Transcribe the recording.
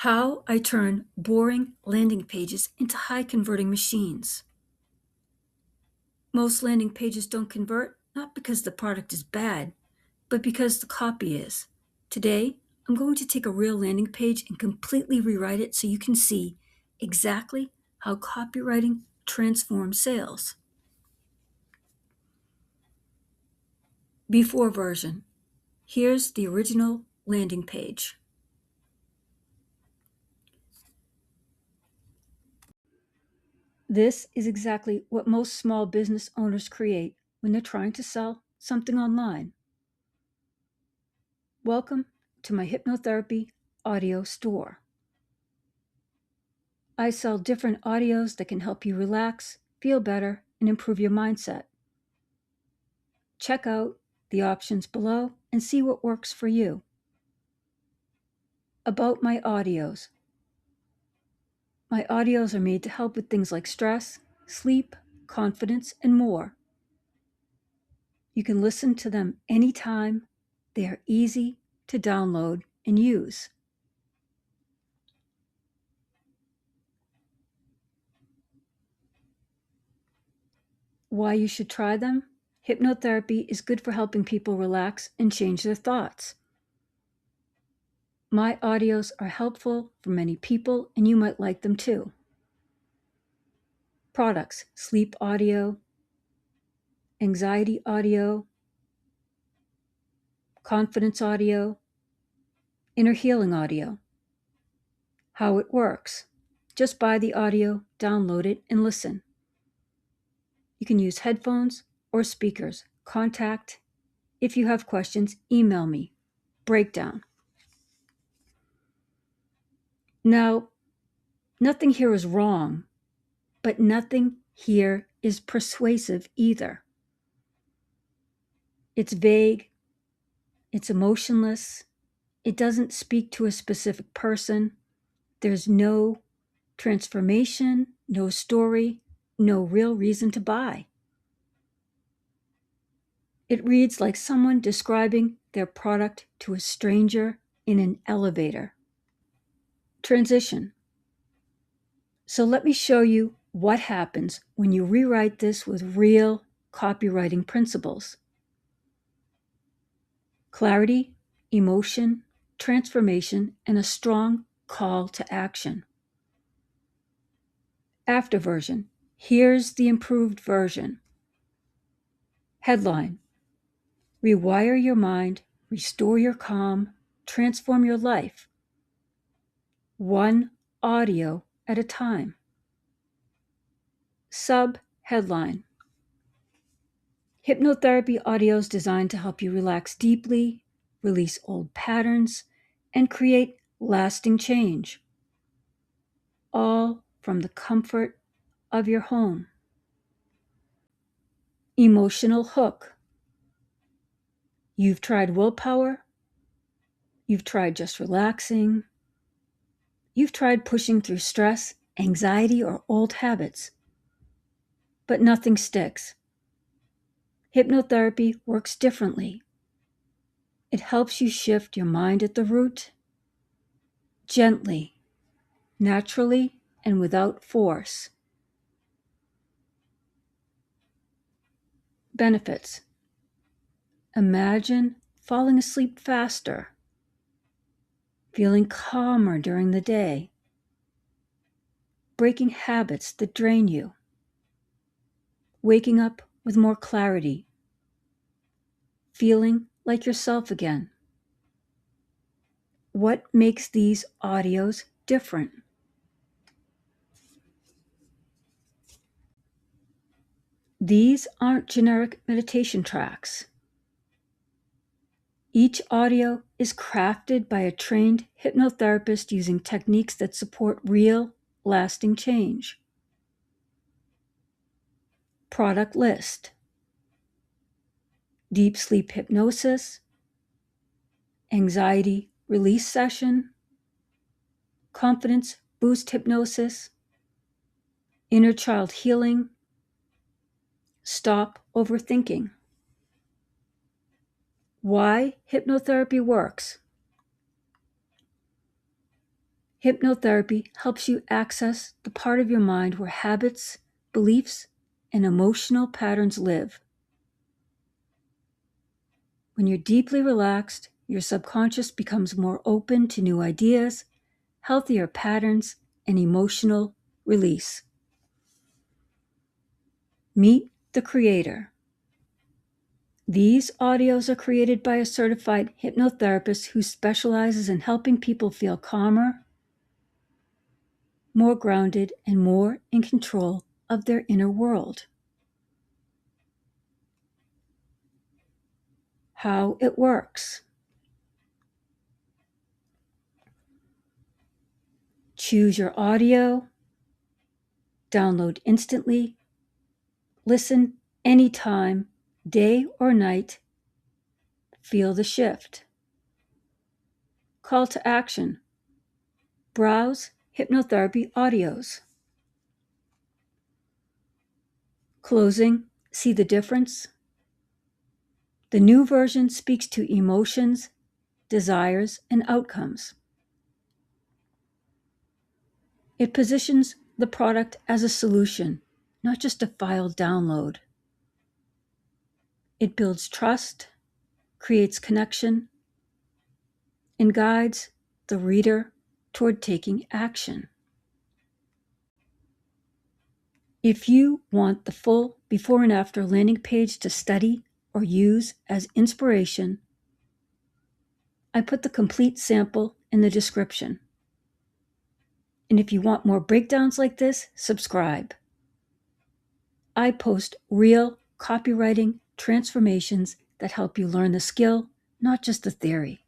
How I turn boring landing pages into high-converting machines. Most landing pages don't convert, not because the product is bad, but because the copy is. Today, I'm going to take a real landing page and completely rewrite it so you can see exactly how copywriting transforms sales. Before version. Here's the original landing page. This is exactly what most small business owners create when they're trying to sell something online. Welcome to my hypnotherapy audio store. I sell different audios that can help you relax, feel better, and improve your mindset. Check out the options below and see what works for you. About my audios. My audios are made to help with things like stress, sleep, confidence, and more. You can listen to them anytime. They are easy to download and use. Why you should try them? Hypnotherapy is good for helping people relax and change their thoughts. My audios are helpful for many people, and you might like them too. Products: sleep audio, anxiety audio, confidence audio, inner healing audio. How it works: just buy the audio, download it, and listen. You can use headphones or speakers. Contact. If you have questions, email me. Breakdown. Now, nothing here is wrong, but nothing here is persuasive either. It's vague, it's emotionless, it doesn't speak to a specific person, there's no transformation, no story, no real reason to buy. It reads like someone describing their product to a stranger in an elevator. Transition. So let me show you what happens when you rewrite this with real copywriting principles. Clarity, emotion, transformation, and a strong call to action. After version. Here's the improved version. Headline: Rewire your mind, restore your calm, transform your life. One audio at a time. Sub-headline: Hypnotherapy audios designed to help you relax deeply, release old patterns, and create lasting change. All from the comfort of your home. Emotional hook: You've tried willpower, you've tried just relaxing, you've tried pushing through stress, anxiety, or old habits, but nothing sticks. Hypnotherapy works differently. It helps you shift your mind at the root, gently, naturally, and without force. Benefits: Imagine falling asleep faster, feeling calmer during the day, breaking habits that drain you, waking up with more clarity, feeling like yourself again. What makes these audios different? These aren't generic meditation tracks. Each audio is crafted by a trained hypnotherapist using techniques that support real, lasting change. Product list: deep sleep hypnosis, anxiety release session, confidence boost hypnosis, inner child healing, stop overthinking. Why hypnotherapy works. Hypnotherapy helps you access the part of your mind where habits, beliefs, and emotional patterns live. When you're deeply relaxed, your subconscious becomes more open to new ideas, healthier patterns, and emotional release. Meet the creator. These audios are created by a certified hypnotherapist who specializes in helping people feel calmer, more grounded, and more in control of their inner world. How it works. Choose your audio, download instantly, listen anytime, day or night, feel the shift. Call to action. Browse hypnotherapy audios. Closing, see the difference? The new version speaks to emotions, desires, and outcomes. It positions the product as a solution, not just a file download. It builds trust, creates connection, and guides the reader toward taking action. If you want the full before and after landing page to study or use as inspiration, I put the complete sample in the description. And if you want more breakdowns like this, subscribe. I post real copywriting transformations that help you learn the skill, not just the theory.